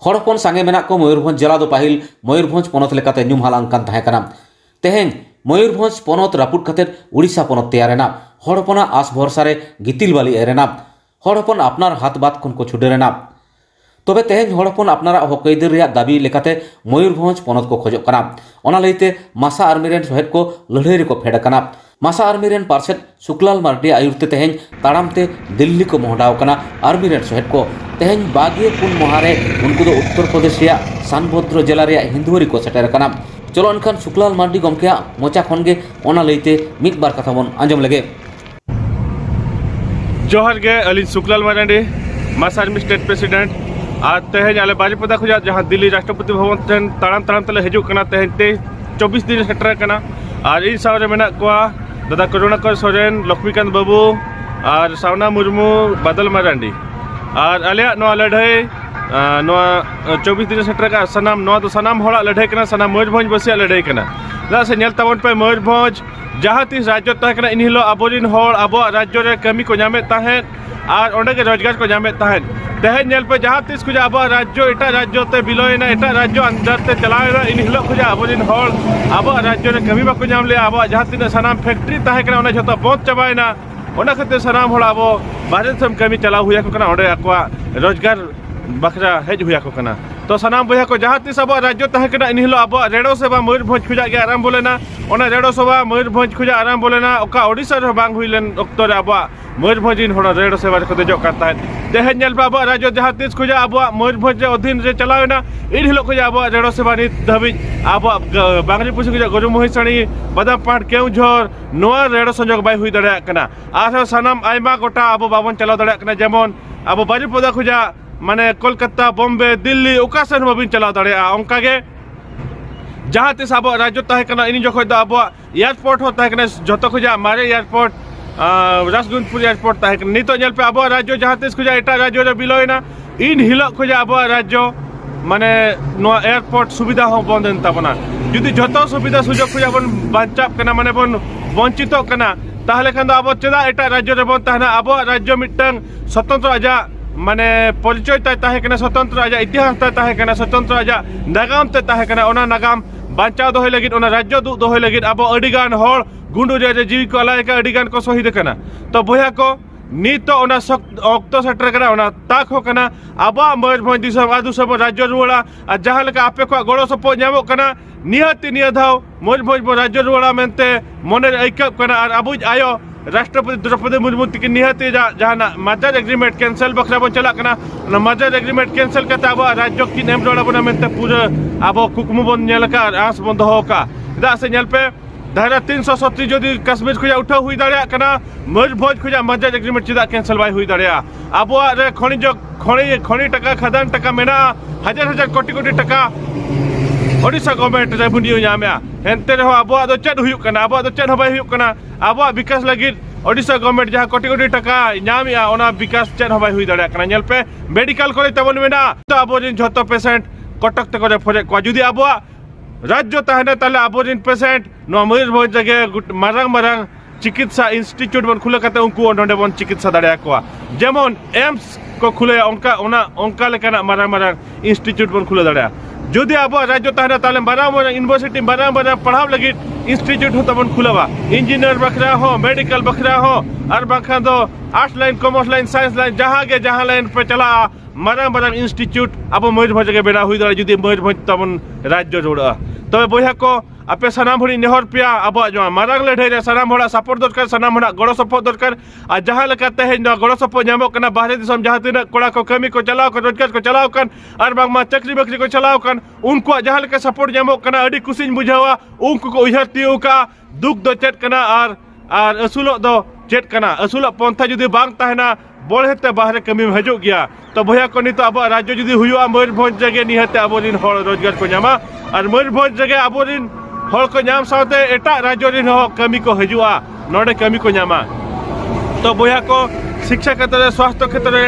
हड़पन सांगे मेना को मयूरभंज जिला दो पाहिल मयूरभंज पनत लेकाते ᱧᱩᱢ हालांग कान ताहे कना तेहेन मयूरभंज पनत रापुट खातिर उड़ीसा पनत तैयारेना हड़पना आस भरसा रे गितिल बाली एरेना हड़पन अपनार हाथ बात खन को छुडेरेना तबे तेहेन हड़पन अपनारा हक आइदार रेया दाबी लेकाते मयूरभंज पनत को खोजोग कना ओना लैते मासा आर्मी रेन सहेद को लड़ाई रे को फेड कना मासा आर्मी रेन पार्षद सुकलाल मार्डी आयुरते तेहेन ताड़ामते दिल्ली को मोहडाव कना आर्मी रेन सहेद को तेहेन 22 महारे उनको दो उत्तर प्रदेश रेया सानभद्र जिला रेया हिंदुवरी को सेटर कना चलो एनखान सुकलाल मार्डी गमकेया मोचा खनगे ओना लैते मिद बार कथा बन आंजम लगे। जोहर गे अली सुकलाल मार्डी मासा आर्मी स्टेट प्रेसिडेंट आज तेहेन आले बाजीपदा खुजा जहां दिल्ली राष्ट्रपति भवन तेन ताड़ाम तले हिजुग कना तेहेन 24 दिन सेटर कना और इन सावरे मेना कोआ दादा करुणाकर सोरेन लक्ष्मीकांत बाबू और सावना मुर्मू बादल मारांडी और आलिया नोआ लड़ाई नोआ 24 दिन सेटर का सनाम नोआ तो सनाम होड़ा लड़ाई कना सनाम मयूरभंज बसिया लड़ाई कना दा से नेल तावन पे मयूरभंज जहां तीस राज्य ताहे कना इन हिलो आबोरिन होड़ आबो राज्य रे कमी को नामे ताहे और ओंडे के रोजगार को नामे ताहे तेहेन नेल पे जहां तीस खुजा आबो राज्य एटा राज्य ते बिलोयना एटा राज्य अंदर ते चलावेना इन हिलो खुजा आबोरिन होड़ आबो राज्य रे कमी बाको नाम ले आबो जहां तीन सनाम फैक्ट्री ताहे कना ओना जतो बंद चाबायना ओना खातिर सनाम होड़ आबो बाहर से कमी चलाव हुया को कना ओंडे आकवा रोजगार बखरा हेज हुया को कना तो सनाम बया को जहां तीस आबो राज्य ताहे कना इन हिलो आबो रेडो सेवा मयूरभंज खुजा के आराम बोलेना ओना रेडो सेवा मयूरभंज खुजा आराम बोलेना ओका ओडिसा रे बांग हुइलेन ओक्तो रे आबो मयूरभंज इन होड़ा रेडो सेवा को देजो करता है तेहेन नेल पे आबो राज्य जहां तीस खुजा आबो मयूरभंज अधीन रे चलावेना इन हिलो खुजा आबो रेडो सेवा नित धाबी आबो बांगरी पुसी खुजा गरु महिसाणी बादाम पाट केउझर नोआ रेडो संजोग बाय हुई दड़या कना आरो सनाम आयमा गोटा आबो बाबन चलाव दड़या कना जेमन आबो बाजीपदा खुजा माने कोलकाता बॉम्बे दिल्ली ओकासन बाबिन चलाव दड़या ओंका गे जहां तीस आबो राज्य ताहे कना इन जखो द आबो एयरपोर्ट हो ताहे कना जतो खुजा मारे एयरपोर्ट राजगुंजपुर एयरपोर्ट ताहे कना नितो नेल पे आबो राज्य जहां तीस खुजा एटा राज्य रे बिलोयना इन हिलो खुजा आबो राज्य माने नो एयरपोर्ट सुविधा हो बंदन ताबना जुदी जतो सुविधा सुजोग खुजा बन बांचाप कना माने बन वंचितो कना ताहले खान आबो चेदा एटा राज्य रे बन ताहना आबो राज्य मिटन स्वतंत्र आजा माने परिचय ताहे कना स्वतंत्र आजा इतिहास ताहे कना स्वतंत्र आजा नागाम ताहे कना ओना नागाम बांचाव दोहय लगिद ओना राज्य दु दोहय लगिद आबो अडिगान होड़ गुंडू रे जीवी को अलाय का अडिगान को शहीद कना तो बया को नित ओना ऑक्टो सेटर कना ओना ताक हो कना आबो मयूरभंज दिसम आदु सब राज्य रुवाड़ा आ जहां लेका आपे को गड़ो सपो न्यामो कना निहति नियधाव मयूरभंज राज्य रुवाड़ा मेनते मने ऐकब कना और अबुज आयो राष्ट्रपति द्रौपदी मुर्मू तक निहति जहां मदर एग्रीमेंट कैंसिल बखरा बन चला कना मदर एग्रीमेंट कैंसिल करते अब राज्य की नेम रोड़ा बना मेनते पूरा अब कुकमु बन नेलका आस बन दो का दा से नेल पे धारा 370 जदि कश्मीर खुजा उठा हुई दड़या कना मयूरभंज खुजा मदर एग्रीमेंट चिदा कैंसिल बाय हुई दड़या अब रे खणी टका खदान टका मेना हजार कोटी कोटी टका ओडिशा गवर्नमेंट रेवेन्यू नामया हेनते रहो अब दो चेद हुयु कना अब दो चेद हबाय हुयु कना अब विकास लगिद ओडिशा गवर्नमेंट जहां कोटी कोटी टका नामया ओना विकास चेद हबाय हुई दड़या कना नेल पे मेडिकल कॉलेज तबन मेना तो अब रिन झतो पेशेंट कटक तक रे फरे को जुदी अब राज्य ताहने ताले अब रिन पेशेंट नो मयूरभंज जगह मारंग चिकित्सा इंस्टीट्यूट बन खुले कते उनको ओंडे बन चिकित्सा दड़या को जेमन एम्स को खुले ओंका ओना ओंका लेकाना मारंग इंस्टीट्यूट बन खुले दड़या जुदी अब राज्य ताहने ताले मारंग यूनिवर्सिटी मारंग पढ़ाव लगी इंस्टीट्यूट हो तबन खुलवा इंजीनियर बखरा हो मेडिकल बखरा हो और बखा दो arts line commerce line science line जहां लाइन पे चला मारंग इंस्टीट्यूट अब मयूरभंज के बेना हुई दड़ा जुदी मयूरभंज तबन राज्य जोड़ा तबे बया को आपे सनाम हड़ी नेहर पिया अब जो मारंग लड़ाई रे सनाम हड़ा सपोर्ट दरकार सनाम हड़ा गड़ो सपोर्ट दरकार आ जहां लेकाते है गड़ो सपोर्ट नामो कना बाहरे दिसम जहां तीन कोड़ा को कमी को चलाव कर रोजगार को चलाव कन और बांगमा चक्री बकरी को चलाव कन उनको जहां लेका सपोर्ट नामो कना अडी कुसिन बुझावा उनको को उहर तियो का दुख दो चेट कना और असुलो दो चेट कना असुलो पंथा जुदी बांग ताहना बढ़ते बाहरे कमी में हजो गया तो भैया को नहीं तो अब राज्य जुदी हुआ मयूरभंज जगह निहते अब रोजगार को नामा और मयूरभंज जगह अब हर को नाम साथे एटा राज्य रिन हो कमी को हजुआ नोडे कमी को नामा तो बया को शिक्षा क्षेत्र रे स्वास्थ्य क्षेत्र रे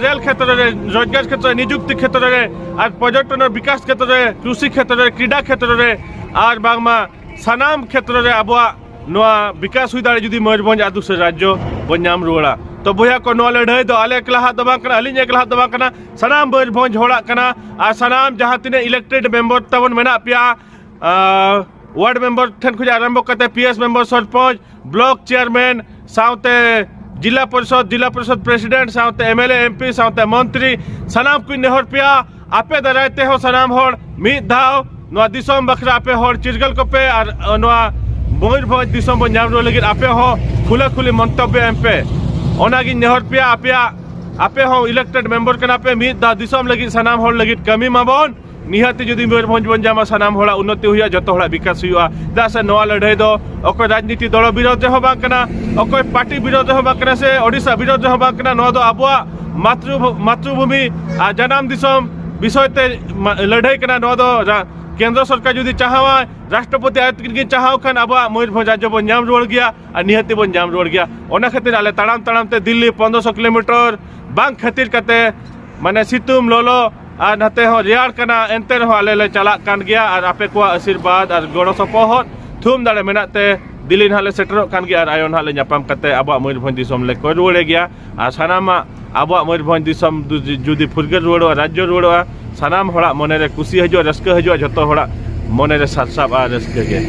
रेल क्षेत्र रे रोजगार क्षेत्र रे नियुक्ति क्षेत्र रे और पर्यटन विकास क्षेत्र रे कृषि क्षेत्र रे क्रीडा क्षेत्र रे और बांगमा सनाम क्षेत्र रे अब नोआ विकास हुई दाड़े जुदी मयूरभंज आदु से राज्य बन नाम रुवाड़ा तो भैया को नवा लड़ाई दो आले एकला हाथ दबा कना अलिन एकला हाथ दबा कना सनाम मयूरभंज होड़ा कना आ सनाम जहां तिने इलेक्टेड मेंबर तबन मेना पिया वार्ड मेंबर ठन खुज आरंभ करते PS member sarpanch block chairman साउते जिला परिषद प्रेसिडेंट साउते एमएलए एमपी साउते मंत्री सनाम कुछ नेहर पिया आपे दरायते हो सनाम होड़ मिद धाव नवा दिसम बखरा आपे होड़ चिरगल को पे और नवा मयूरभंज दिसम बन जाम लगी आपे हो खुले खुले मंतव्य एमपे ओनागी नेहर पिया आपे हो इलेक्टेड मेंबर कना पे मिद दा दिसम लगी सनाम होड़ लगी कमी माबन निहाती जुदी मयूरभंज बन जामा सनाम होड़ा उन्नति हुआ जतो होड़ा विकास हुआ दा से नवा लड़ाई दो अकोय राजनीति दल विरोध हो बां कना अकोय पार्टी विरोध हो बां कना से ओडिशा विरोध हो बां कना नवा दो आबुआ मातृभूमि आ जनाम दिसम विषय ते लड़ाई कना नवा दो केंद्र सरकार जुदी चाहवा राष्ट्रपति आयत चाहव खान अब मयूरभंज राज्य बन जाम रुआड़ गया और निहाती बन जाम रुआड़ गया ओना खातिर आले ताड़ाम ते दिल्ली 1500 किलोमीटर बांग खातिर कते माने सितुम लोलो और नते हो रेयाड़ कना एनते रहो आले ले चला कान गया और आपे को आशीर्वाद और गड़ो सपोहत थुम दाड़े मेनाते दिल्ली नाले सेटरो कान गया और आयोन हाले न्यापाम कते अब मयूरभंज दिसम ले को रुआड़े गया और सानामा अब मयूरभंज दिसम जुदी फुरगेल रुआड़ो राज्य रुआड़ो सानाम होड़ा मने रे खुशी हजो रस्का हजो जतो होड़ा मने रे साथ साब आ रस्के के